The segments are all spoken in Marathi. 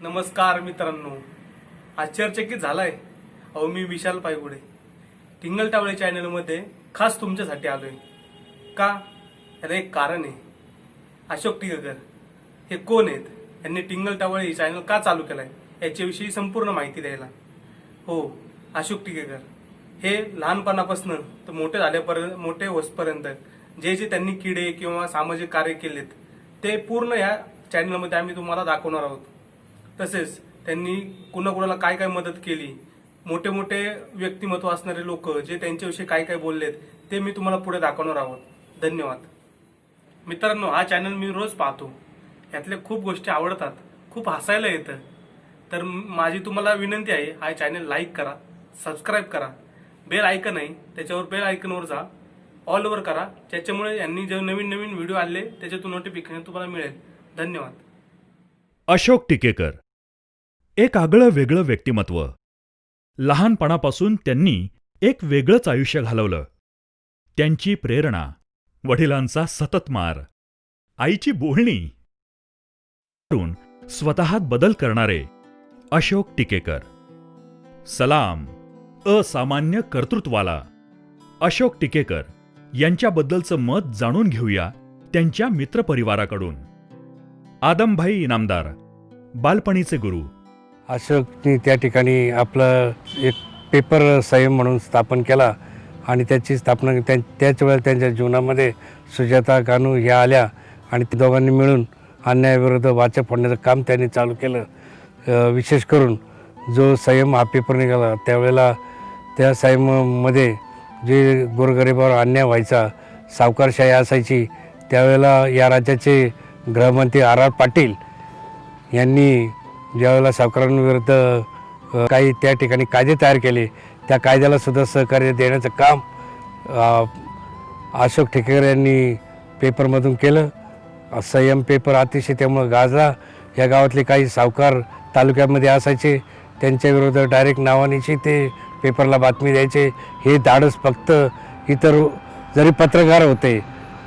नमस्कार मित्रांनो, आश्चर्यचकित झालाय. अहो मी विशाल पायगुडे टिंगल टावळे चॅनलमध्ये खास तुमच्यासाठी आलोय. का? याला एक कारण आहे. अशोक टिकेकर हे कोण आहेत, यांनी टिंगल टावळे ही चॅनल का चालू केलाय याच्याविषयी संपूर्ण माहिती द्यायला. हो, अशोक टिकेकर हे लहानपणापासून तर मोठे होसपर्यंत जे जे त्यांनी किडे किंवा सामाजिक कार्य केलेत ते पूर्ण या चॅनलमध्ये आम्ही तुम्हाला दाखवणार आहोत. तसेच त्यांनी कुणाकुणाला काय काय मदत केली, मोठे मोठे व्यक्तिमत्व असणारे लोक जे त्यांच्याविषयी काय काय बोललेत ते मी तुम्हाला पुढे दाखवणार आहोत. धन्यवाद मित्रांनो. हा चॅनल मी रोज पाहतो, यातल्या खूप गोष्टी आवडतात, खूप हसायला येतं. तर माझी तुम्हाला विनंती आहे, हा चॅनल लाईक करा, सबस्क्राईब करा, बेल आयकन आहे त्याच्यावर बेल आयकनवर जा, ऑलवर करा, ज्याच्यामुळे यांनी जे नवीन नवीन व्हिडिओ आले त्याच्यातून नोटिफिकेशन तुम्हाला मिळेल. धन्यवाद. अशोक टिकेकर एक आगळं वेगळं व्यक्तिमत्व. लहानपणापासून त्यांनी एक वेगळंच आयुष्य घालवलं. त्यांची प्रेरणा वडिलांचा सतत मार, आईची बोलणी, स्वतःत बदल करणारे अशोक टिकेकर. सलाम असामान्य कर्तृत्वाला. अशोक टिकेकर यांच्याबद्दलचं मत जाणून घेऊया त्यांच्या मित्रपरिवाराकडून. आदमभाई इनामदार, बालपणीचे गुरु. अशोकनी त्या ठिकाणी आपलं एक पेपर संयम म्हणून स्थापन केला आणि त्याची स्थापना त्याच वेळेला त्यांच्या जीवनामध्ये सुजाता कानू ह्या आल्या आणि त्या दोघांनी मिळून अन्यायाविरुद्ध वाचा फोडण्याचं काम त्यांनी चालू केलं. विशेष करून जो संयम हा पेपर निघाला त्यावेळेला त्या संयमामध्ये जे गोरगरिबावर अन्याय व्हायचा, सावकारशाही असायची, त्यावेळेला या राज्याचे गृहमंत्री आर पाटील यांनी ज्यावेळेला सावकारांविरुद्ध काही त्या ठिकाणी कायदे तयार केले, त्या कायद्याला सुद्धा सहकार्य देण्याचं काम अशोक टिकेकर यांनी पेपरमधून केलं. संयम पेपर अतिशय त्यामुळं गाजला. या गावातले काही सावकार तालुक्यामध्ये असायचे, त्यांच्याविरुद्ध डायरेक्ट नावानिशी ते पेपरला बातमी द्यायचे. हे धाडस फक्त इतर जरी पत्रकार होते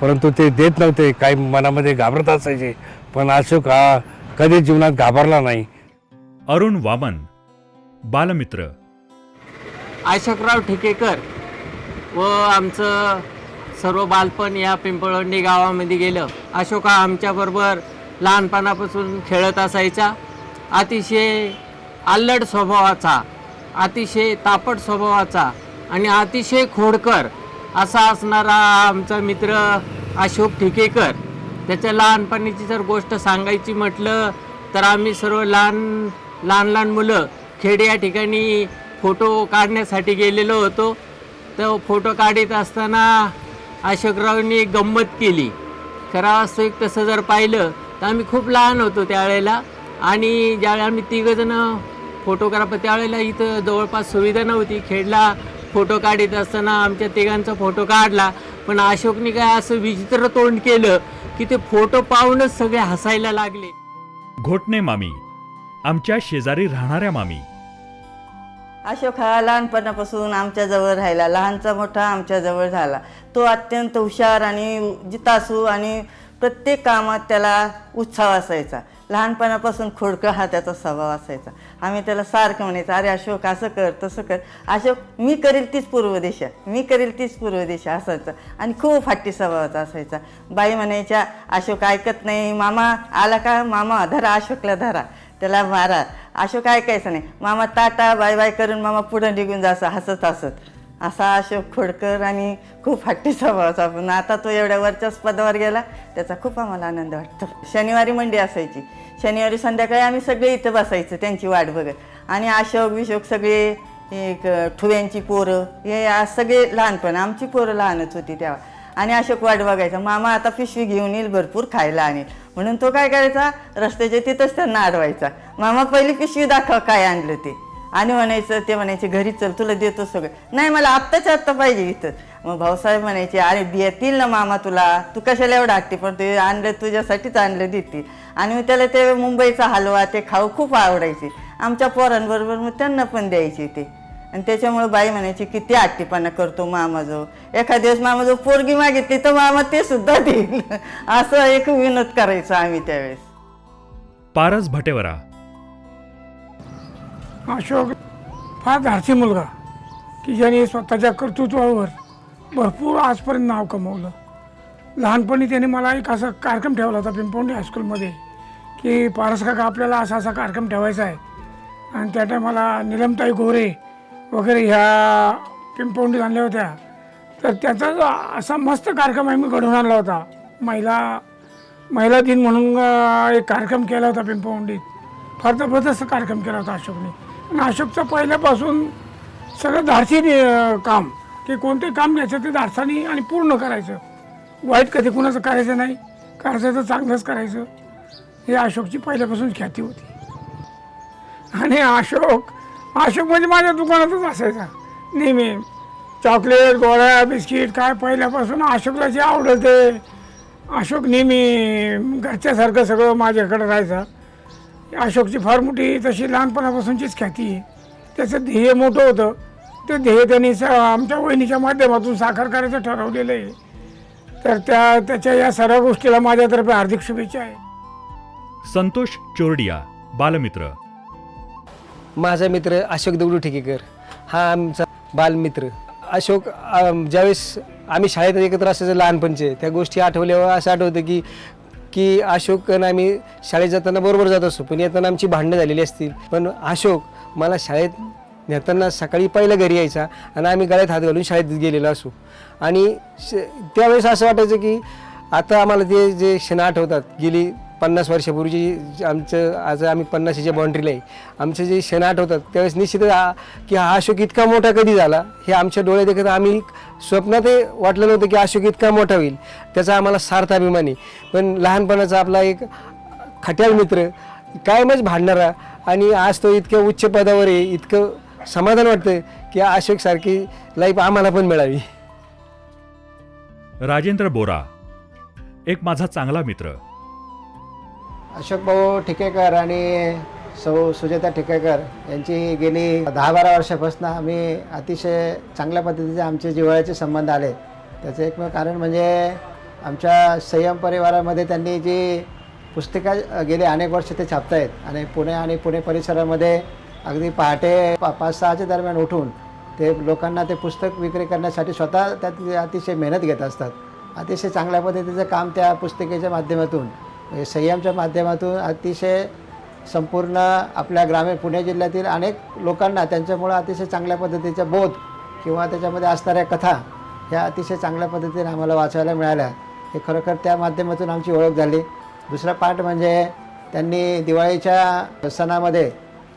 परंतु ते देत नव्हते, काही मनामध्ये घाबरत असायचे, पण अशोक हा कधी जीवनात घाबरला नाही. अरुण वामन, बालमित्र. अशोकराव टिकेकर व आमचं सर्व बालपण या पिंपळवंडी गावामध्ये गेलं. अशोक हा आमच्याबरोबर लहानपणापासून खेळत असायचा. अतिशय अल्लड स्वभावाचा, अतिशय तापट स्वभावाचा आणि अतिशय खोडकर असा असणारा आमचा मित्र अशोक टिकेकर. त्याच्या लहानपणीची जर गोष्ट सांगायची म्हटलं तर आम्ही सर्व लहान मुलं खेड या ठिकाणी फोटो काढण्यासाठी गेलेलो होतो. तो फोटो काढत असताना अशोकरावनी एक गंमत केली. खरा वास्तविक तसं जर पाहिलं तर आम्ही खूप लहान होतो त्यावेळेला, आणि ज्यावेळेला आम्ही तिघंजणं फोटोग्राफर, त्यावेळेला इथं जवळपास सुविधा नव्हती. खेडला फोटो काढत असताना आमच्या तिघांचा फोटो काढला, पण अशोकने काय असं विचित्र तोंड केलं की ते फोटो पाहूनच सगळे हसायला लागले. घोटणे मामी, आमच्या शेजारी राहणाऱ्या मामी. अशोक हा लहानपणापासून आमच्याजवळ राहिला, लहानचा मोठा आमच्याजवळ झाला. तो अत्यंत हुशार आणि जितासू आणि प्रत्येक कामात त्याला उत्साह असायचा. लहानपणापासून खोडकर हा त्याचा स्वभाव असायचा. आम्ही त्याला सारखं म्हणायचं, अरे अशोक असं कर तसं कर. अशोक मी करील तीच पूर्व दिशा, मी करील तीच पूर्व दिशा असायचं. आणि खूप हट्टी स्वभावाचा असायचा. बाई म्हणायच्या अशोक ऐकत नाही, मामा आला का, मामा धरा अशोकला धरा, त्याला मारा. अशोक ऐकायचं नाही. मामा टाटा बाय बाय करून मामा पुढं निघून जायचं हसत हसत. असा अशोक खोडकर आणि खूप हट्टी स्वभावाचा. पण आता तो एवढ्या वरच्याच पदावर गेला, त्याचा खूप आम्हाला आनंद वाटतो. शनिवारी मंडी असायची, शनिवारी संध्याकाळी आम्ही सगळे इथं बसायचं त्यांची वाट बघत. आणि अशोक विशोक सगळे एक ठुव्यांची पोरं हे सगळे लहानपण, आमची पोरं लहानच होती तेव्हा. आणि अशोक वाट बघायचा, मामा आता पिशवी घेऊन येईल, भरपूर खायला आणेल म्हणून. तो काय करायचा, रस्त्याच्या तिथंच त्यांना अडवायचा. मामा पहिली पिशवी दाखव काय आणलं ते. आणि म्हणायचं, ते म्हणायचे घरी चल तुला देतो सगळं. नाही मला आत्ताच्या आत्ता पाहिजे इथं. मग भाऊसाहेब म्हणायचे, अरे देतील ना मामा तुला, तू कशाला एवढं हट्टी पडते, आणलं तुझ्यासाठीच आणलं देतील. आणि मग त्याला ते मुंबईचा हलवा ते खाऊ खूप आवडायचे. आमच्या पोरांबरोबर मग त्यांना पण द्यायचे ते. आणि त्याच्यामुळे बाई म्हणायची किती हट्टीपणा करतो मामाजवळ. एखाद्या दिवस मामाजवळ पोरगी मागितली तर मामा ते सुद्धा देईल, असं एक विनोद करायचो आम्ही त्यावेळेस. पारस भटेवरा, अशोक फार धाडसी मुलगा की ज्याने स्वतःच्या कर्तृत्वावर भरपूर आजपर्यंत नाव कमवलं. लहानपणी त्याने मला एक असा कार्यक्रम ठेवला होता पिंपवंडी हायस्कूलमध्ये की पारस काका आपल्याला असा असा कार्यक्रम ठेवायचा आहे. आणि त्या टायमाला निलमताई गोरे वगैरे ह्या पिंपवंडीत आणल्या होत्या. तर त्याचा जो असा मस्त कार्यक्रम आम्ही घडवून आणला होता. महिला दिन म्हणून एक कार्यक्रम केला होता पिंपवंडीत. फार जबरदस्त कार्यक्रम केला होता अशोकने. आणि अशोकचं पहिल्यापासून सगळं धाडसी काम की कोणते काम घ्यायचं ते धाडसाने आणि पूर्ण करायचं. वाईट कधी कुणाचं करायचं नाही, करायचं तर चांगलंच करायचं. हे अशोकची पहिल्यापासून ख्याती होती. आणि अशोक म्हणजे माझ्या दुकानातच असायचा नेहमी. चॉकलेट, गोळ्या, बिस्किट काय पहिल्यापासून अशोकला जे आवडलं ते अशोक नेहमी घरच्यासारखं सगळं माझ्याकडे राहायचं. अशोकची फार मोठी तशी लहानपणापासूनचीच ख्याती आहे. त्याचं ध्येय मोठं होतं. ते ध्येय त्यांनी आमच्या वहिनीच्या माध्यमातून साकार करायचं ठरवलेलं आहे. तर त्याच्या या सर्व गोष्टीला माझ्यातर्फे हार्दिक शुभेच्छा आहे. संतोष चोरडिया, बालमित्र. माझा मित्र अशोक दगडू ठेकेकर हा आमचा बालमित्र. अशोक ज्यावेळेस आम्ही शाळेत एकत्र असायचं लहानपणचे त्या गोष्टी आठवल्यावर असं आठवतं की अशोक आणि आम्ही शाळेत जाताना बरोबर जात असतो, पण येताना आमची भांडणं झालेली असतील. पण अशोक मला शाळेत नेताना सकाळी पहिलं घरी यायचा आणि आम्ही गळ्यात हात घालून शाळेत गेलेलो असू. आणि त्यावेळेस असं वाटायचं की आता आम्हाला ते जे क्षण आठवतात गेली 50 वर्षापूर्वीची आमचं आज आम्ही 50च्या बाउंड्रीला आहे. आमचे जे क्षण आठवतात त्यावेळेस निश्चितच की हा अशोक इतका मोठा कधी झाला हे आमच्या डोळ्यात देखत आम्ही स्वप्नातही वाटलं नव्हतं की अशोक इतका मोठा होईल. त्याचा आम्हाला सार्थ अभिमान आहे. पण लहानपणाचा आपला एक खट्याळ मित्र कायमच भांडणारा आणि आज तो इतक्या उच्च पदावर आहे. इतकं समाधान वाटतं की अशोकसारखी लाईफ आम्हाला पण मिळावी. राजेंद्र बोरा, एक माझा चांगला मित्र. अशोक भाऊ ठिकेकर आणि सुजाता ठिकेकर यांची गेली 10-12 वर्षापासून आम्ही अतिशय चांगल्या पद्धतीचे आमचे जिव्हाळ्याचे संबंध आले. त्याचं एकमेव कारण म्हणजे आमच्या संयम परिवारामध्ये त्यांनी जी पुस्तिका गेली अनेक वर्ष ते छापतायत आणि पुणे परिसरामध्ये अगदी पहाटे 5-6च्या दरम्यान उठून ते लोकांना ते पुस्तक विक्री करण्यासाठी स्वतः त्यात अतिशय मेहनत घेत असतात. अतिशय चांगल्या पद्धतीचं काम त्या पुस्तिकेच्या माध्यमातून संयमच्या माध्यमातून अतिशय संपूर्ण आपल्या ग्रामीण पुणे जिल्ह्यातील अनेक लोकांना त्यांच्यामुळं अतिशय चांगल्या पद्धतीचा बोध किंवा त्याच्यामध्ये असणाऱ्या कथा ह्या अतिशय चांगल्या पद्धतीने आम्हाला वाचायला मिळाल्या. हे खरोखर त्या माध्यमातून आमची ओळख झाली. दुसरा पार्ट म्हणजे त्यांनी दिवाळीच्या सणामध्ये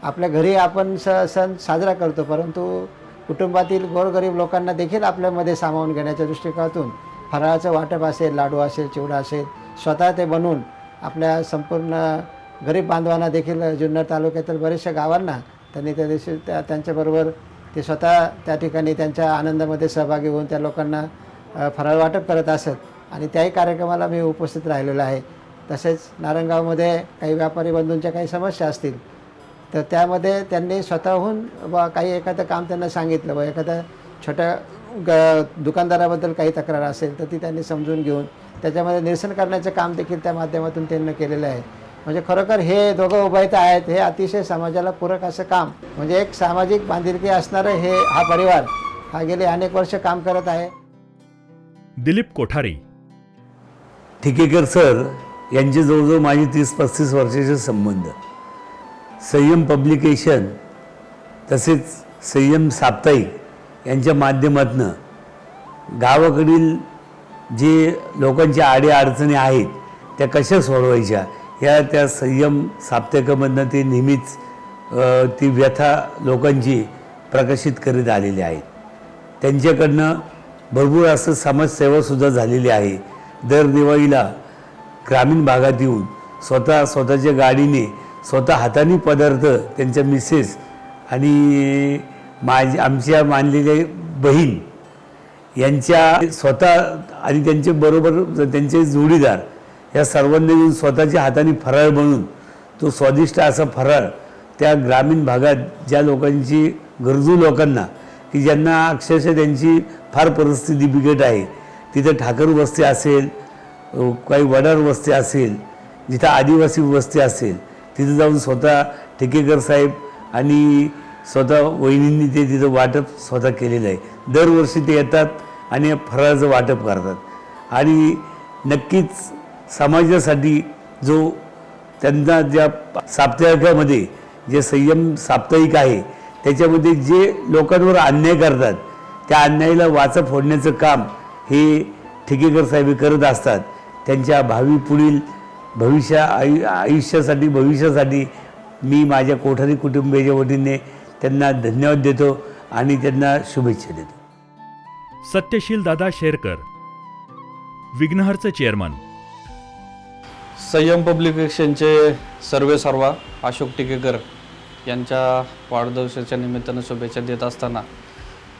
आपल्या घरी आपण सण साजरा करतो, परंतु कुटुंबातील गोरगरीब लोकांना देखील आपल्यामध्ये सामावून घेण्याच्या दृष्टिकोनातून फराळाचं वाटप असेल, लाडू असेल, चिवडा असेल, स्वतः ते बनवून आपल्या संपूर्ण गरीब बांधवांना देखील जुन्नर तालुक्यातील बऱ्याचशा गावांना त्यांनी त्या दिवशी त्यांच्याबरोबर ते स्वतः त्या ठिकाणी त्यांच्या आनंदामध्ये सहभागी होऊन त्या लोकांना फराळ वाटप करत असत आणि त्याही कार्यक्रमाला मी उपस्थित राहिलेलो आहे. तसेच नारायणगावमध्ये काही व्यापारी बंधूंच्या काही समस्या असतील तर त्यामध्ये त्यांनी स्वतःहून काही एखादं काम त्यांना सांगितलं एखाद्या छोट्या दुकानदाराबद्दल काही तक्रार असेल तर ती त्यांनी समजून घेऊन त्याच्यामध्ये निरसन करण्याचं काम देखील त्या माध्यमातून त्यांनी केलेलं आहे. म्हणजे खरोखर हे दोघं उभयता आहेत हे अतिशय समाजाला पूरक असं काम म्हणजे एक सामाजिक बांधिलकी असणारं हा परिवार हा गेले अनेक वर्ष काम करत आहे. दिलीप कोठारी. ठिकेकर सर यांचे जवळजवळ माझे 30-35 वर्षाचे संबंध. संयम पब्लिकेशन तसेच संयम साप्ताहिक यांच्या माध्यमातून गावाकडील जे लोकांच्या अडीअडचणी आहेत त्या कशा सोडवायच्या ह्या त्या संयम साप्ताहिकामधनं ते नेहमीच ती व्यथा लोकांची प्रकाशित करीत आलेली आहेत. त्यांच्याकडनं भरपूर असं समाजसेवासुद्धा झालेली आहे. दर दिवाळीला ग्रामीण भागात येऊन स्वतःच्या गाडीने स्वतः हाताने पदार्थ त्यांच्या मिसेस आणि आमच्या मानलेल्या बहीण यांच्या स्वतः आणि त्यांचे बरोबर त्यांचे जोडीदार या सर्वांनी येऊन स्वतःच्या हाताने फराळ बनवून तो स्वादिष्ट असा फराळ त्या ग्रामीण भागात ज्या लोकांची गरजू लोकांना की ज्यांना अक्षरशः त्यांची फार परिस्थिती बिकट आहे तिथं ठाकर वस्ती असेल काही वडार वस्ती असेल जिथं आदिवासी वस्ती असेल तिथं जाऊन स्वतः ठेकेकर साहेब आणि स्वतः वहिनींनी ते तिथं वाटप स्वतः केलेलं आहे. दरवर्षी ते येतात आणि फराळाचं वाटप करतात आणि नक्कीच समाजासाठी जो त्यांना ज्या साप्ताहिकामध्ये जे संयम साप्ताहिक आहे त्याच्यामध्ये जे लोकांवर अन्याय करतात त्या अन्यायाला वाचा फोडण्याचं काम हे ठिकेकर साहेब करत असतात. त्यांच्या भावी पुढील भविष्यासाठी मी माझ्या कोठारी कुटुंबियाच्या वतीने त्यांना धन्यवाद देतो आणि त्यांना शुभेच्छा देतो. सत्यशील दादा शेरकर, विघ्नहरचे चेअरमन. संयम पब्लिकेशनचे सर्वेसर्वा अशोक टिकेकर यांच्या वाढदिवसाच्या निमित्तानं शुभेच्छा देत असताना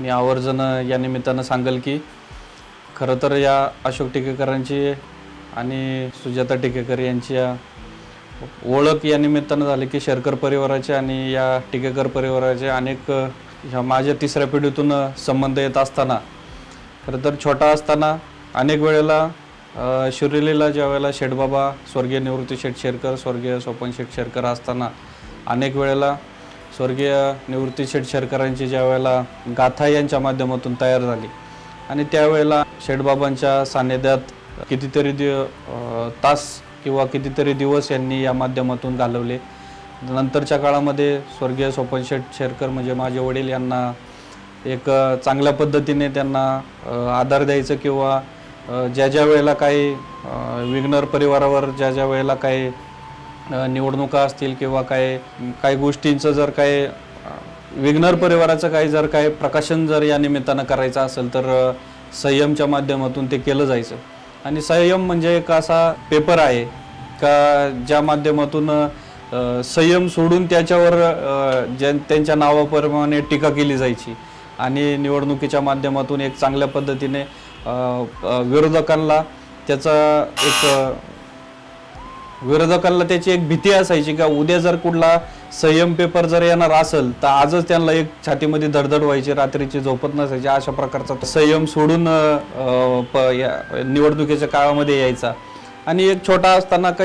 मी आवर्जून या निमित्तानं सांगेल की खरं तर या अशोक टिकेकरांची आणि सुजाता टिकेकर यांची ओळख या निमित्तानं झाली की शेरकर परिवाराचे आणि या टिकेकर परिवाराचे अनेक ह्या माझ्या तिसऱ्या पिढीतून संबंध येत असताना खरं तर छोटा असताना अनेक वेळेला शिवरेलीला ज्या वेळेला शेठबाबा स्वर्गीय निवृत्ती शेठ शेरकर स्वर्गीय सोपन शेठ शेरकर असताना अनेक वेळेला स्वर्गीय निवृत्ती शेठ शेरकरांची ज्या वेळेला गाथा यांच्या माध्यमातून तयार झाली आणि त्यावेळेला शेठबाबांच्या सान्निध्यात कितीतरी तास किंवा कितीतरी दिवस यांनी या माध्यमातून घालवले. नंतरच्या काळामध्ये स्वर्गीय सोपन शेठ शेरकर म्हणजे माझे वडील यांना एक चांगल्या पद्धतीने त्यांना आधार द्यायचं किंवा ज्या वेळेला काही विघ्नर परिवारावर ज्या वेळेला काही निवडणुका असतील किंवा काही गोष्टींचं जर काही विघ्नर परिवाराचं काही जर काही प्रकाशन जर या निमित्तानं करायचं असेल तर संयमच्या माध्यमातून ते केलं जायचं. आणि संयम म्हणजे एक असा पेपर आहे का ज्या माध्यमातून संयम सोडून त्याच्यावर त्यांच्या नावाप्रमाणे टीका केली जायची आणि निवडणुकीच्या माध्यमातून एक चांगल्या पद्धतीने विरोधकांना त्याची एक भीती असायची का उद्या जर कुठला संयम पेपर जर येणार असेल तर आजच त्यांना एक छातीमध्ये धडधड व्हायची, रात्रीची झोपत नसायची. अशा प्रकारचा संयम सोडून निवडणुकीच्या काळामध्ये यायचा. आणि एक छोटा असताना का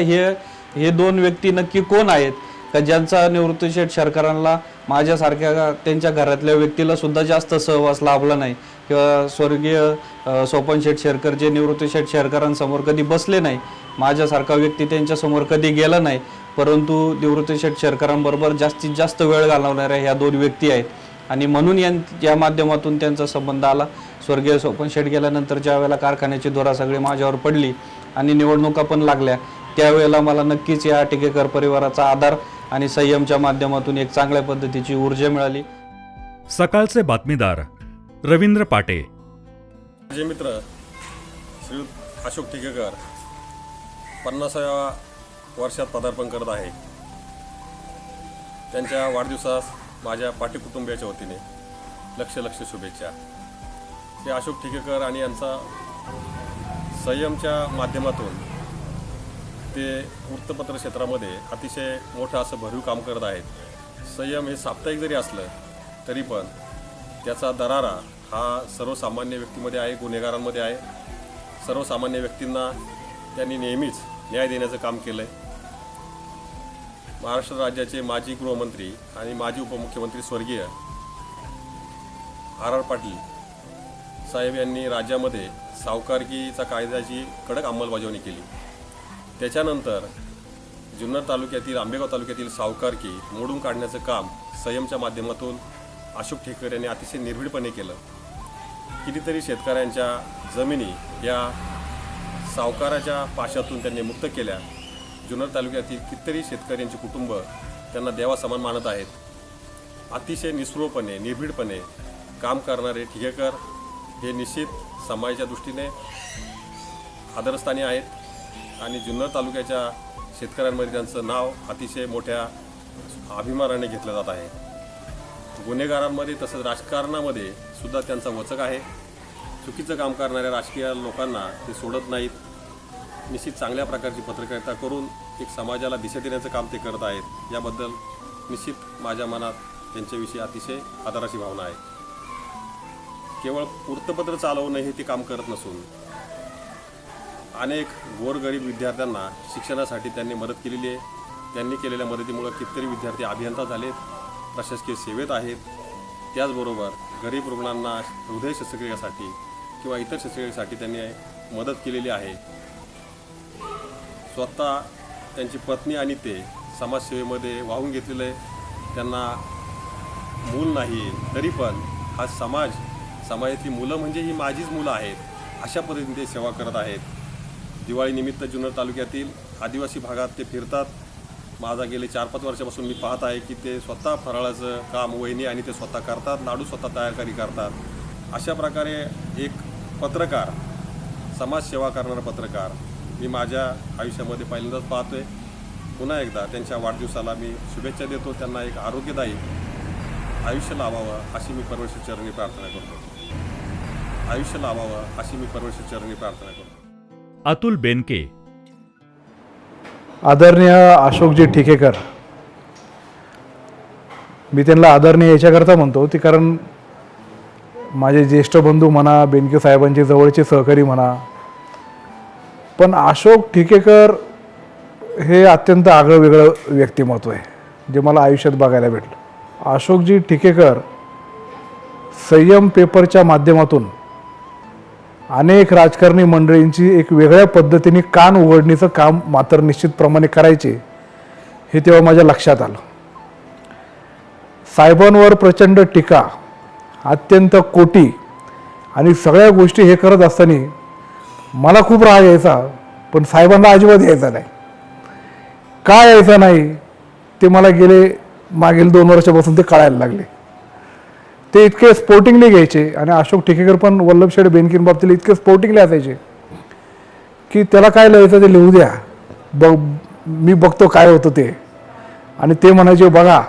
हे दोन व्यक्ती नक्की कोण आहेत का ज्यांचा निवृत्ती शेठ शेरकरांना माझ्यासारख्या त्यांच्या घरातल्या व्यक्तीला सुद्धा जास्त सहवास लाभला नाही किंवा स्वर्गीय सोपन शेठ शेरकर जे निवृत्ती शेठ शेरकरांसमोर कधी बसले नाही, माझ्यासारखा व्यक्ती त्यांच्यासमोर कधी गेला नाही, परंतु निवृत्ती शेठ शेरकरांबरोबर जास्तीत जास्त वेळ घालवणाऱ्या ह्या दोन व्यक्ती आहेत. आणि म्हणून या माध्यमातून त्यांचा संबंध आला. स्वर्गीय सोपन शेठ गेल्यानंतर ज्या वेळेला कारखान्याची धोरा सगळी माझ्यावर पडली आणि निवडणुका पण लागल्या त्यावेळेला मला नक्कीच या टिकेकर परिवाराचा आधार आणि संयमच्या माध्यमातून एक चांगल्या पद्धतीची ऊर्जा मिळाली. सकाळचे बातमीदार रवींद्र पाटे. माझे मित्र श्री अशोक टिकेकर 50व्या वर्षात पदार्पण करत आहे. त्यांच्या वाढदिवसास माझ्या पाटी कुटुंबियाच्या वतीने लक्ष शुभेच्छा. ते अशोक टिकेकर आणि यांचा संयमच्या माध्यमातून ते वृत्तपत्र क्षेत्रामध्ये अतिशय मोठं असं भरीव काम करत आहेत. संयम हे साप्ताहिक जरी असलं तरी पण त्याचा दरारा हा सर्वसामान्य व्यक्तीमध्ये आहे, गुन्हेगारांमध्ये आहे. सर्वसामान्य व्यक्तींना त्यांनी नेहमीच न्याय देण्याचं काम केलं आहे. महाराष्ट्र राज्याचे माजी गृहमंत्री आणि माजी उपमुख्यमंत्री स्वर्गीय आर पाटील साहेब यांनी राज्यामध्ये सावकारकीचा कायद्याची कडक अंमलबजावणी केली. त्याच्यानंतर जुन्नर तालुक्यातील आंबेगाव तालुक्यातील सावकारकी मोडून काढण्याचं काम संयमच्या माध्यमातून अशोक टिकेकर यांनी अतिशय निर्भीडपणे केलं. कितीतरी शेतकऱ्यांच्या जमिनी या सावकाराच्या पाशातून त्यांनी मुक्त केल्या. जुन्नर तालुक्यातील कितीतरी शेतकऱ्यांची कुटुंब त्यांना देवासमान मानत आहेत. अतिशय निस्पृहपणे निर्भीडपणे काम करणारे टिकेकर हे निश्चित समाजाच्या दृष्टीने आदरस्थानी आहेत आणि जुन्नर तालुक्याच्या शेतकऱ्यांमध्ये त्यांचं नाव अतिशय मोठ्या अभिमानाने घेतलं जात आहे. गुन्हेगारांमध्ये तसंच राजकारणामध्ये सुद्धा त्यांचा वचक आहे. चुकीचं काम करणाऱ्या राजकीय लोकांना ते सोडत नाहीत. निश्चित चांगल्या प्रकारची पत्रकारिता करून एक समाजाला दिशा देण्याचं काम ते करत आहेत. याबद्दल निश्चित माझ्या मनात त्यांच्याविषयी अतिशय आदराची भावना आहे. केवळ वृत्तपत्र चालवणं हे ते काम करत नसून अनेक गोरगरीब विद्यार्थ्यांना शिक्षणासाठी त्यांनी मदत केलेली आहे. त्यांनी केलेल्या मदतीमुळे कितीतरी विद्यार्थी अभियंता झालेत. प्रशासकीय सेवेत आहेत. त्याचबरोबर गरीब रुग्णांना हृदय शस्त्रक्रियेसाठी किंवा इतर शस्त्रक्रियेसाठी त्यांनी मदत केलेली आहे. स्वतः त्यांची पत्नी आणि ते समाजसेवेमध्ये वाहून घेतलेलं आहे. त्यांना मूल नाही तरी पण हा समाजातली मुलं म्हणजे ही माझीच मुलं आहेत, अशा पद्धतीने ते सेवा करत आहेत. दिवाळीनिमित्त जुन्नर तालुक्यातील आदिवासी भागात ते फिरतात. माझा गेले 4-5 वर्षापासून मी पाहत आहे की ते स्वतः फराळाचं काम वहिनी आणि ते स्वतः करतात, लाडू स्वतः तयारी करतात. अशा प्रकारे एक पत्रकार, समाजसेवा करणारा पत्रकार मी माझ्या आयुष्यामध्ये पहिल्यांदाच पाहतोय. पुन्हा एकदा त्यांच्या वाढदिवसाला मी शुभेच्छा देतो. त्यांना एक आरोग्यदायी आयुष्य लाभावं अशी मी परमेश्वर चरणी प्रार्थना करतो. आयुष्य लाभावं अशी मी परमेश्वर चरणी प्रार्थना करतो. अतुल बेनके, आदरणीय अशोकजी ठिकेकर, मी त्यांना आदरणीय याच्याकरता म्हणतो ती कारण माझे ज्येष्ठ बंधू म्हणा, बेनके साहेबांचे जवळचे सहकारी म्हणा, पण अशोक ठिकेकर हे अत्यंत आगळं वेगळं व्यक्तिमत्व आहे जे मला आयुष्यात बघायला भेटलं. अशोकजी ठिकेकर संयम पेपरच्या माध्यमातून अनेक राजकारणी मंडळींची एक वेगळ्या पद्धतीने कान उघडणीचं काम मात्र निश्चितप्रमाणे करायचे हे तेव्हा माझ्या लक्षात आलं. साहेबांवर प्रचंड टीका, अत्यंत कोटी आणि सगळ्या गोष्टी हे करत असताना मला खूप राग यायचा, पण साहेबांना अजिबात यायचा नाही. का यायचा नाही ते मला मागील 2 वर्षापासून ते कळायला लागले. ते इतके स्पोर्टिंगली घ्यायचे आणि अशोक ठिकेकर पण वल्लभशेठ बेनकें बाबतीत इतके स्पोर्टिंगली असायचे की त्याला काय लिहायचं ते लिहू द्या, मी बघतो काय होतं ते. आणि ते म्हणायचे बघा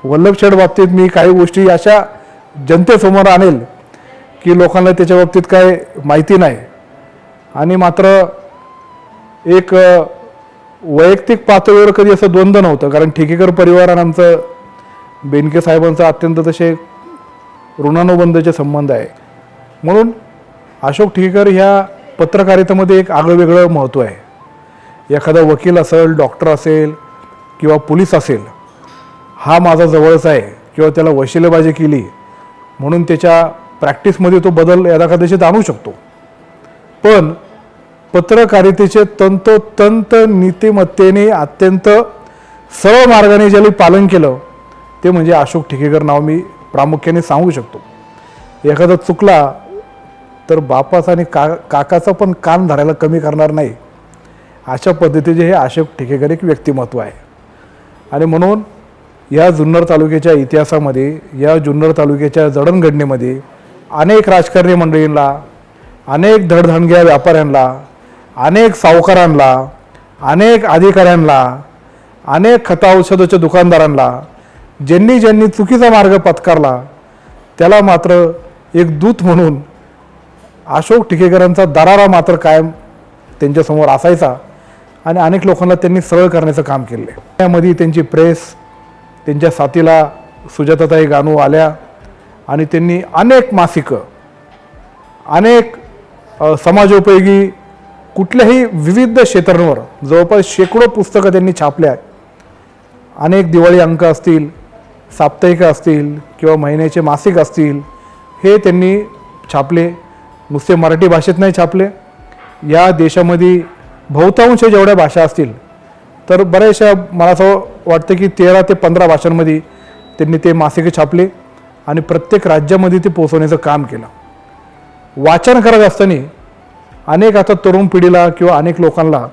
वल्लभशेठ बाबतीत मी काही गोष्टी अशा जनतेसमोर आणेल की लोकांना त्याच्या बाबतीत काय माहिती नाही. आणि मात्र एक वैयक्तिक पातळीवर कधी असं द्वंद्व नव्हतं, कारण ठिकेकर परिवार आणि आमचं बेनके साहेबांचं अत्यंत तसे ऋणानुबंधाचे संबंध आहे. म्हणून अशोक ठिकेकर ह्या पत्रकारितेमध्ये एक आगळंवेगळं महत्त्व आहे. एखादा वकील असेल, डॉक्टर असेल किंवा पोलीस असेल, हा माझा जवळचा आहे किंवा त्याला वशिलेबाजी केली म्हणून त्याच्या प्रॅक्टिसमध्ये तो बदल यदाकदाचित आणू शकतो. पण पत्रकारितेचे तंतोतंत नीतिमत्तेने अत्यंत सरळ मार्गाने ज्याला पालन केलं ते म्हणजे अशोक ठिकेकर नाव मी प्रामुख्याने सांगू शकतो. एखादा चुकला तर बापाचा आणि काकाचा पण कान धरायला कमी करणार नाही, अशा पद्धतीचे हे अशोक ठिकेकर एक व्यक्तिमत्व आहे. आणि म्हणून या जुन्नर तालुक्याच्या इतिहासामध्ये, या जुन्नर तालुक्याच्या जडणघडणीमध्ये अनेक राजकारणी मंडळींना, अनेक धडधांडग्या व्यापाऱ्यांना, अनेक सावकारांना, अनेक अधिकाऱ्यांना, अनेक खता औषधाच्या दुकानदारांना ज्यांनी चुकीचा मार्ग पत्करला त्याला मात्र एक दूत म्हणून अशोक ठिकेकरांचा दरारा मात्र कायम त्यांच्यासमोर असायचा आणि अनेक लोकांना त्यांनी सरळ करण्याचं काम केलं. त्यामध्ये त्यांची प्रेस, त्यांच्या साथीला सुजाताताई गानू आल्या आणि त्यांनी अनेक मासिकं, अनेक समाजोपयोगी कुठल्याही विविध क्षेत्रांवर जवळपास शेकडो पुस्तकं त्यांनी छापल्या. अनेक दिवाळी अंक असतील, साप्ताहिक असतील किंवा महिन्याचे मासिक असतील, हे त्यांनी छापले. नुसते मराठी भाषेत नाही छापले, या देशामध्ये बहुतांश जेवढ्या भाषा असतील तर बऱ्याचशा मला असं वाटतं की 13 ते 15 भाषांमध्ये त्यांनी ते मासिके छापले आणि प्रत्येक राज्यामध्ये ते पोचवण्याचं काम केलं. वाचन करत असताना अनेक आता तरुण पिढीला किंवा अनेक लोकांना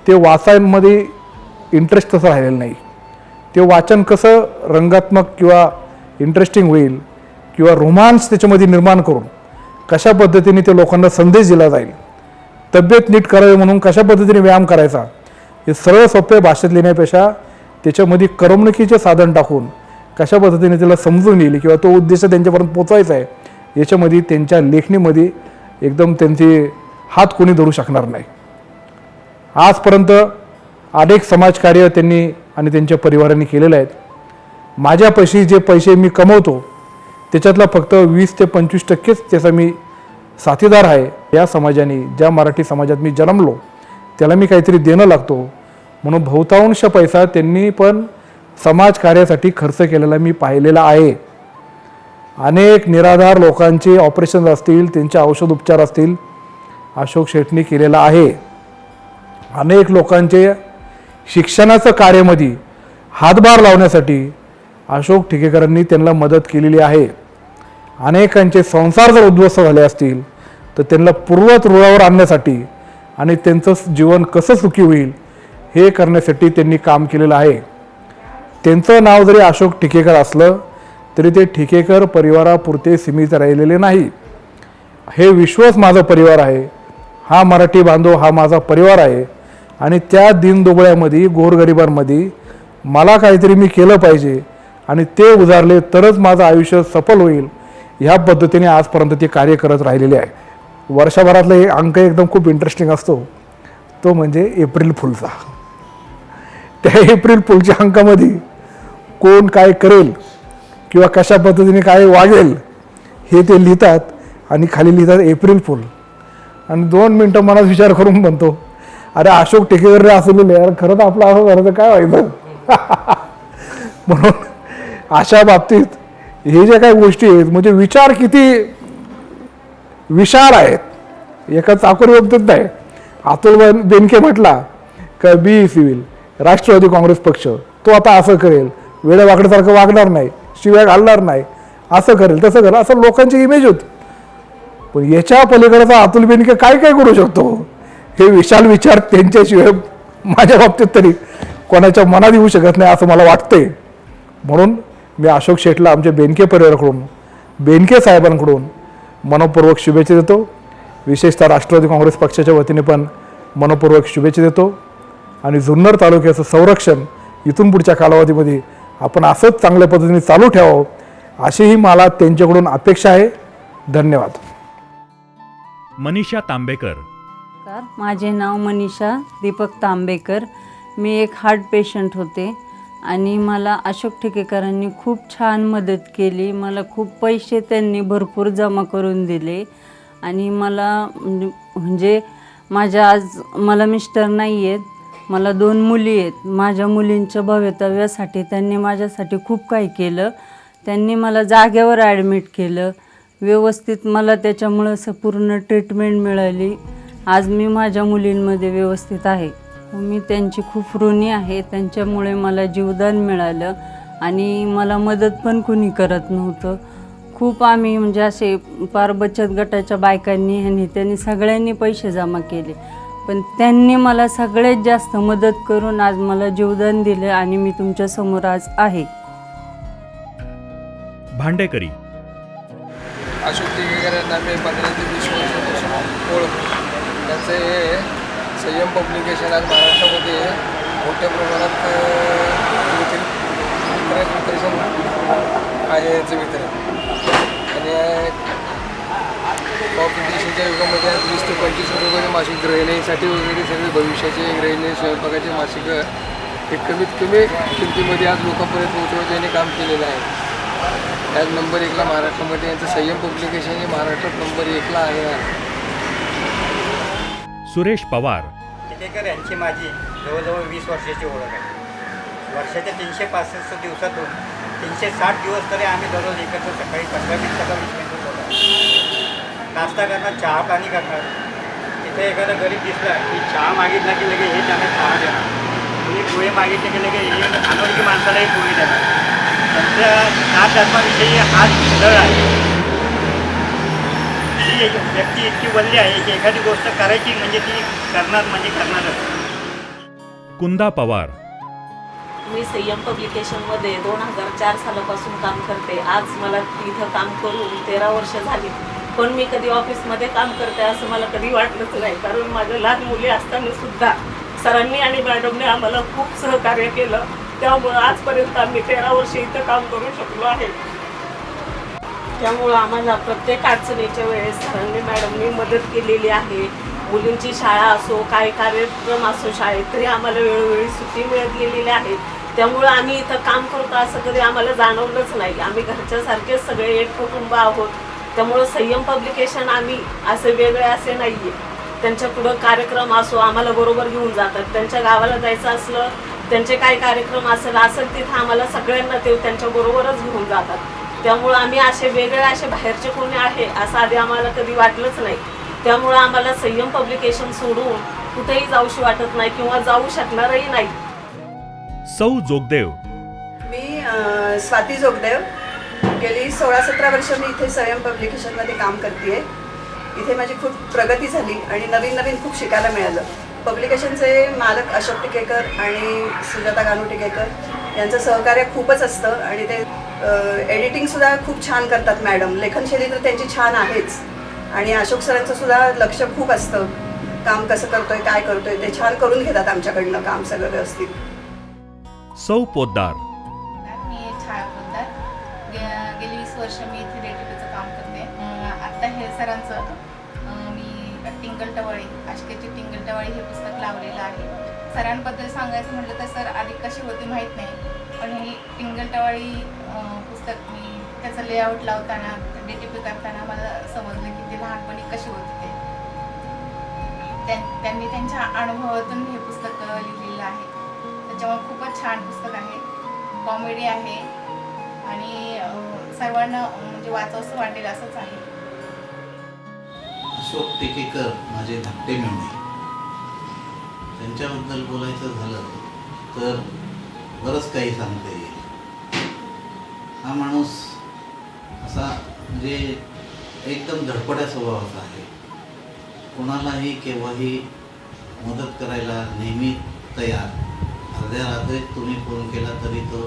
ते वाचायमध्ये इंटरेस्ट तसं राहिलेलं नाही. ते वाचन कसं रंगात्मक किंवा इंटरेस्टिंग होईल किंवा रोमांस त्याच्यामध्ये निर्माण करून कशा पद्धतीने ते लोकांना संदेश दिला जाईल, तब्येत नीट करावी म्हणून कशा पद्धतीने व्यायाम करायचा, हे सरळ सोप्या भाषेत लिहिण्यापेक्षा त्याच्यामध्ये करमणुकीचे साधन टाकून कशा पद्धतीने त्याला समजून येईल किंवा तो उद्देश त्यांच्यापर्यंत पोचवायचा आहे, याच्यामध्ये त्यांच्या लेखणीमध्ये एकदम त्यांचे हात कोणी धरू शकणार नाही. आजपर्यंत अनेक समाजकार्य त्यांनी आणि त्यांच्या परिवारांनी केलेलं आहेत. माझ्यापाशी जे पैसे मी कमवतो त्याच्यातला फक्त 20 ते 25% त्याचा मी साथीदार आहे. या समाजाने, ज्या मराठी समाजात मी जन्मलो त्याला मी काहीतरी देणं लागतो म्हणून बहुतांश पैसा त्यांनी पण समाजकार्यासाठी खर्च केलेला मी पाहिलेला आहे. अनेक निराधार लोकांचे ऑपरेशन असतील, त्यांचे औषध उपचार असतील, अशोक शेटनी केलेला आहे. अनेक लोकांचे शिक्षणाचं कार्यामध्ये हातभार लावण्यासाठी अशोक टिकेकरांनी त्यांना मदत केलेली आहे. अनेकांचे संसार जर उद्ध्वस्त झाले असतील तर त्यांना पूर्वत रुळावर आणण्यासाठी आणि त्यांचं जीवन कसं सुखी होईल हे करण्यासाठी त्यांनी काम केलेलं आहे. त्यांचं नाव जरी अशोक टिकेकर असलं तरी ते टिकेकर परिवारापुरते सीमित राहिलेले नाही. हे विश्वच माझा परिवार आहे, हा मराठी बांधव हा माझा परिवार आहे आणि त्या दीनदुबळ्यामध्ये गोरगरिबांमध्ये मला काहीतरी मी केलं पाहिजे आणि ते उजारले तरच माझं आयुष्य सफल होईल, ह्या पद्धतीने आजपर्यंत ते कार्य करत राहिलेले आहे. वर्षभरातला एक अंक एकदम खूप इंटरेस्टिंग असतो, तो म्हणजे एप्रिल फुलचा. त्या एप्रिल फुलच्या अंकामध्ये कोण काय करेल किंवा कशा पद्धतीने काय वागेल हे ते लिहितात आणि खाली लिहितात एप्रिल फुल. आणि 2 मिनटं मनात विचार करून म्हणतो, अरे अशोक टिकेकर असलेले यार, खरंच आपलं असं झालं तर काय व्हायचं. म्हणून अशा बाबतीत हे जे काही गोष्टी आहेत म्हणजे विचार किती विशाल आहेत. एका चाकोरी बाबतीत नाही. अतुल बेनके म्हटला का बी सिव्हिल राष्ट्रवादी काँग्रेस पक्ष, तो आता असं करेल, वेडेवाकडेसारखं वागणार नाही, शिव्या घालणार नाही, असं करेल तसं करेल, असं लोकांची इमेज होती. पण याच्या पलीकडचा अतुल बेनके काय काय करू शकतो हे विशाल विचार त्यांच्याशिवाय माझ्या बाबतीत तरी कोणाच्या मनात येऊ शकत नाही असं मला वाटतंय. म्हणून मी अशोक शेटला आमच्या बेनके परिवाराकडून, बेनके साहेबांकडून मनपूर्वक शुभेच्छा देतो. विशेषतः राष्ट्रवादी काँग्रेस पक्षाच्या वतीने पण मनपूर्वक शुभेच्छा देतो. आणि जुन्नर तालुक्याचं संरक्षण इथून पुढच्या कालावधीमध्ये आपण असंच चांगल्या पद्धतीने चालू ठेवावं अशीही मला त्यांच्याकडून अपेक्षा आहे. धन्यवाद. मनीषा तांबेकर. माझे नाव मनीषा दीपक तांबेकर. मी एक हार्ट पेशंट होते आणि मला अशोक टिकेकरांनी खूप छान मदत केली. मला खूप पैसे त्यांनी भरपूर जमा करून दिले आणि मला म्हणजे मला मिस्टर नाही आहेत, मला 2 मुली आहेत. माझ्या मुलींच्या भवितव्यासाठी त्यांनी माझ्यासाठी खूप काही केलं. त्यांनी मला जागेवर ॲडमिट केलं, व्यवस्थित मला त्याच्यामुळं पूर्ण ट्रीटमेंट मिळाली. आज मी माझ्या मुलींमध्ये व्यवस्थित आहे. मी त्यांची खूप ऋणी आहे. त्यांच्यामुळे मला जीवदान मिळालं आणि मला मदत पण कुणी करत नव्हतं. खूप आम्ही म्हणजे असे पार बचत गटाच्या बायकांनी आणि त्यांनी सगळ्यांनी पैसे जमा केले, पण त्यांनी मला सगळ्यात जास्त मदत करून आज मला जीवदान दिलं आणि मी तुमच्यासमोर आज आहे. भांडेकरी. अशोक टिकेकर यांना मी 15 ते 20 वर्षापासून ओळखतो. त्यांचे संयम पब्लिकेशन आज महाराष्ट्रामध्ये मोठ्या प्रमाणात वितरण आहे याचं वितरण. आणि कॉम्पिटिशनच्या युगामध्ये आज 20 ते 25 रुपये मासिक गृहिणीसाठी वगैरे सगळे भविष्याचे गृहिणी स्वयंपाकाचे मासिक हे कमीत कमी किमतीमध्ये आज लोकांपर्यंत पोहोचवण्याचं यांनी काम केलेलं आहे. आज नंबर 1ला महाराष्ट्रामध्ये यांचं संयम पब्लिकेशन हे महाराष्ट्रात नंबर 1ला आहे. सुरेश पवार. टिकेकर यांची माझी जवळजवळ 20 वर्षाची ओळख आहे. वर्षाच्या 365 दिवसातून 360 दिवस तरी आम्ही दररोज एकत्र सकाळी 15 मिनिटाचा 20 मिनिटं बोलतो. नाश्ता करणार, चहा पाणी करणार. तिथे एखादा गरीब दिसला की चहा मागितला की लगेच हे त्यांना चहा देणार, कुणी पोहे मागितले की लगेच हे अनोळखी माणसालाही पोहे देणार. त्यांच्या नाथ धर्माविषयी हाच दळ आहे. ही एक व्यक्ती इतकी वल्ली आहे की एखादी गोष्ट करायची म्हणजे ती करणारच. कुंदा पवार. मी संयम पब्लिकेशनमध्ये 2004 सालापासून काम करते. आज मला इथं काम करून 13 वर्ष झाली, पण मी कधी ऑफिसमध्ये काम करते असं मला कधी वाटलंच नाही. कारण माझ्या लहान मुली असताना सुद्धा सरांनी आणि मॅडमने आम्हाला खूप सहकार्य केलं. त्यामुळं आजपर्यंत आम्ही 13 वर्ष इथं काम करू शकलो आहे. त्यामुळं आम्हाला प्रत्येक अडचणीच्या वेळेस सरांनी मॅडमनी मदत केलेली आहे. मुलींची शाळा असो, काही कार्यक्रम असो शाळेत, तरी आम्हाला वेळोवेळी सुट्टी मिळत गेलेली आहे. त्यामुळं आम्ही इथं काम करतो असं कधी आम्हाला जाणवलंच नाही. आम्ही घरच्यासारखेच सगळे एक कुटुंब आहोत. त्यामुळं संयम पब्लिकेशन आम्ही असे वेगळे असे नाही आहे. त्यांच्या पुढं कार्यक्रम असो आम्हाला बरोबर घेऊन जातात. त्यांच्या गावाला जायचं असलं त्यांचे काय कार्यक्रम असेल तिथं आम्हाला सगळ्यांना ते त्यांच्याबरोबरच घेऊन जातात. त्यामुळं आम्ही असे वेगळे असे बाहेरचे कोणी आहे असं आधी आम्हाला कधी वाटलंच नाही. त्यामुळं आम्हाला संयम पब्लिकेशन सोडून कुठेही जाऊशी वाटत नाही किंवा जाऊ शकणारही नाही. सौ जोगदेव. मी स्वाती जोगदेव. गेली 16-17 वर्ष मी इथे संयम पब्लिकेशनमध्ये काम करते. इथे माझी खूप प्रगती झाली आणि नवीन नवीन खूप शिकायला मिळालं. पब्लिकेशनचे मालक अशोक टिकेकर आणि सुजाता गानू टिकेकर यांचं सहकार्य खूपच असतं आणि ते एडिटिंगसुद्धा खूप छान करतात मॅडम. लेखनशैली तर त्यांची छान आहेच आणि अशोक सरांचं सुद्धा लक्ष खूप असतं. काम कसं करतोय, काय करतोय ते छान करून घेतात आमच्याकडनं काम सगळं व्यवस्थित. सौ पोद्दार. मी छाया पोद्दार. गेली 20 वर्ष मी इथे डेटिपीचं काम करते. आत्ता हे सरांचं मी टिंगलटवाळी आष्केची टिंगलटवाळी हे पुस्तक लावलेलं आहे. सरांबद्दल सांगायचं म्हटलं तर सर आधी कशी होती माहीत नाही, पण ही टिंगलटवाळी पुस्तक मी त्याचं लेआउट लावताना DTP करताना मला समजलं की ते लहानपणी कशी होती ते. त्यांनी त्यांच्या अनुभवातून हे पुस्तक लिहिलेलं आहे. त्याच्यामुळे खूपच छान पुस्तक आहे, कॉमेडी आहे आणि सर्वांना म्हणजे वाचावंसं वाटेल असंच आहे. अशोक टिकेकर माझे धाकटे मेवणे. त्यांच्याबद्दल बोलायचं झालं तर बरंच काही सांगता येईल. हा माणूस असा म्हणजे एकदम धडपड्या स्वभावाचा आहे. कोणालाही केव्हाही मदत करायला नेहमी तयार. अर्ध्या रात्रीत तुम्ही फोन केला तरी तो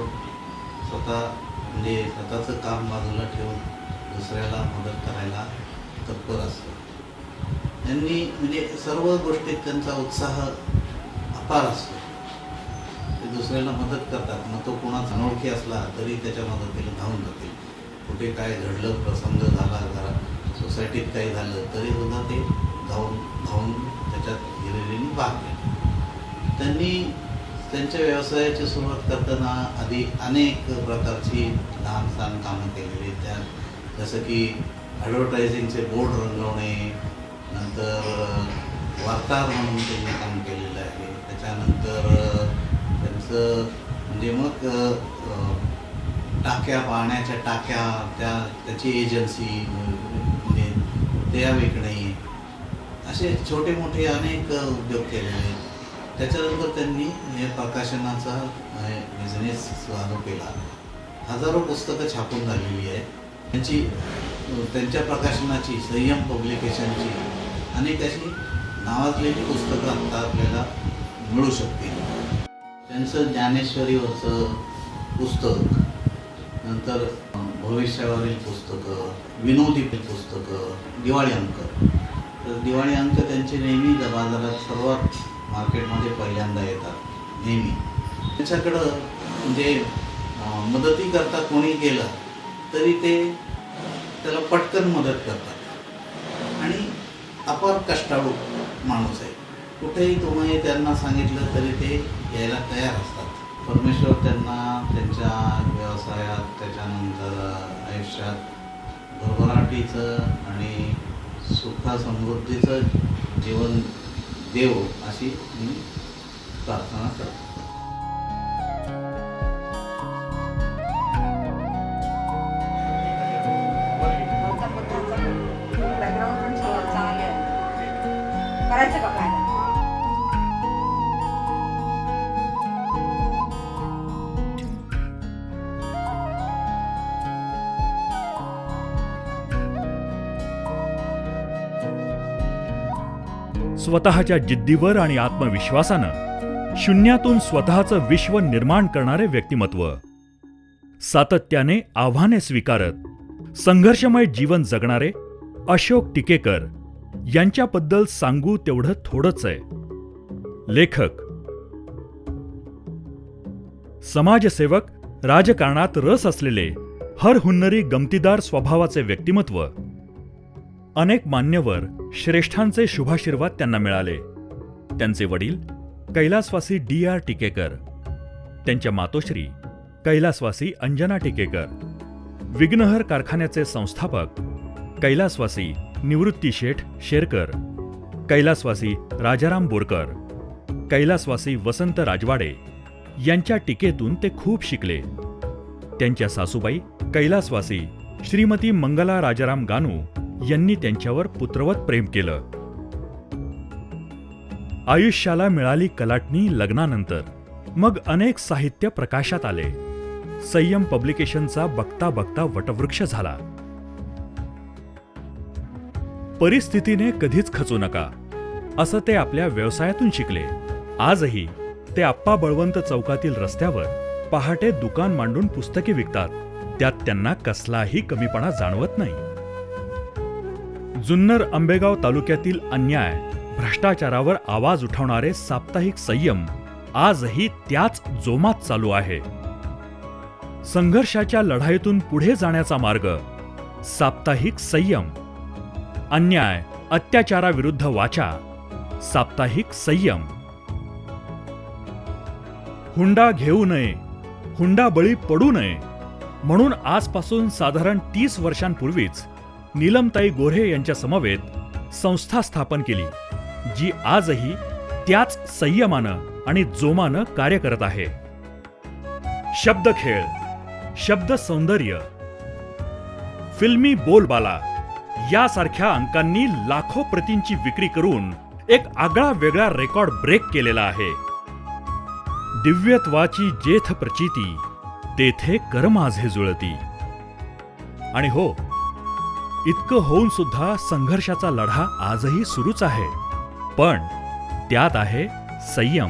स्वतः म्हणजे स्वतःचं काम बाजूला ठेवून दुसऱ्याला मदत करायला तत्पर असतो. त्यांनी म्हणजे सर्व गोष्टीत त्यांचा उत्साह अपार असतो. ते दुसऱ्याला मदत करतात. मग तो कोणाचा अनोळखी असला तरी त्याच्या मदतीला धावून जातील. कुठे काय घडलं, प्रसंग झाला, घरात सोसायटीत काही झालं तरी सुद्धा ते धावून त्याच्यात हिरिरीने भाग घेतात. त्यांनी त्यांच्या व्यवसायाची सुरुवात करताना आधी अनेक प्रकारची लहान सहान कामं केलेली. त्यात जसं की ॲडव्हर्टायझिंगचे बोर्ड रंगवणे, नंतर वार्ताहर म्हणून त्यांनी काम केलेलं आहे. त्याच्यानंतर त्यांचं म्हणजे मग टाक्या, पाण्याच्या टाक्या त्याची एजन्सी म्हणजे त्या विकणे, असे छोटे मोठे अनेक उद्योग केलेले आहेत. त्याच्यानंतर त्यांनी हे प्रकाशनाचा बिझनेस चालू केला. हजारो पुस्तकं छापून झालेली आहेत. त्यांच्या प्रकाशनाची संयम पब्लिकेशनची अनेक अशी नावाजलेली पुस्तकं आत्ता आपल्याला मिळू शकतील. त्यांचं ज्ञानेश्वरीवरचं पुस्तक, नंतर भविष्यावरील पुस्तकं, विनोदी पुस्तकं, दिवाळी अंक. तर दिवाळी अंक त्यांचे नेहमी बाजारात सर्वात मार्केटमध्ये पहिल्यांदा येतात नेहमी. त्याच्याकडं म्हणजे मदती करता कोणी गेलं तरी ते त्याला पटकन मदत करतात आणि अपार कष्टाळू माणूस आहे. कुठेही तुम्ही त्यांना सांगितलं तरी ते यायला तयार असतात. परमेश्वर त्यांना त्यांच्या व्यवसायात, त्याच्यानंतर आयुष्यात भरभराटीचं आणि सुखसमृद्धीचं जीवन देव अशी मी प्रार्थना करतो. करायचं का काय? स्वतःच्या जिद्दीवर आणि आत्मविश्वासानं शून्यातून स्वतःचं विश्व निर्माण करणारे व्यक्तिमत्व. सातत्याने आव्हाने स्वीकारत संघर्षमय जीवन जगणारे अशोक टिकेकर यांच्याबद्दल सांगू तेवढं थोडंच आहे. लेखक, समाजसेवक, राजकारणात रस असलेले हरहुन्नरी गमतीदार स्वभावाचे व्यक्तिमत्व. अनेक मान्यवर श्रेष्ठांचे शुभाशीर्वाद त्यांना मिळाले. त्यांचे वडील कैलासवासी D.R. टिकेकर, त्यांच्या मातोश्री कैलासवासी अंजना टिकेकर, विघ्नहर कारखान्याचे संस्थापक कैलासवासी निवृत्ती शेठ शेरकर, कैलासवासी राजाराम बोरकर, कैलासवासी वसंत राजवाडे, यांच्या टीकेतून ते खूप शिकले. त्यांच्या सासूबाई कैलासवासी श्रीमती मंगला राजाराम गानू यांनी त्यांच्यावर पुत्रवत प्रेम केलं. आयुष्याला मिळाली कलाटणी लग्नानंतर. मग अनेक साहित्य प्रकाशात आले. संयम पब्लिकेशनचा बघता बघता वटवृक्ष झाला. परिस्थितीने कधीच खचू नका असं ते आपल्या व्यवसायातून शिकले. आजही ते आप्पा बळवंत चौकातील रस्त्यावर पहाटे दुकान मांडून पुस्तके विकतात. त्यात त्यांना कसलाही कमीपणा जाणवत नाही. जुन्नर आंबेगाव तालुक्यातील अन्याय भ्रष्टाचारावर आवाज उठवणारे साप्ताहिक संयम आजही त्याच जोमात चालू आहे. संघर्षाच्या लढाईतून पुढे जाण्याचा मार्ग साप्ताहिक संयम. अन्याय अत्याचाराविरुद्ध वाचा साप्ताहिक संयम. हुंडा घेऊ नये, हुंडा बळी पडू नये म्हणून आजपासून साधारण 30 वर्षांपूर्वीच नीलमताई गोऱ्हे यांच्या समवेत संस्था स्थापन केली, जी आजही त्याच संयमानं आणि जोमानं कार्य करत आहे. शब्दखेळ, शब्द सौंदर्य, फिल्मी बोलबाला यासारख्या अंकांनी लाखो प्रतींची विक्री करून एक आगळा वेगळा रेकॉर्ड ब्रेक केलेला आहे. दिव्यत्वाची जेथ प्रचिती तेथे कर माझे जुळती. आणि हो, इतकं होऊन सुद्धा संघर्षाचा लढा आजही सुरूच आहे. पण त्यात आहे संयम.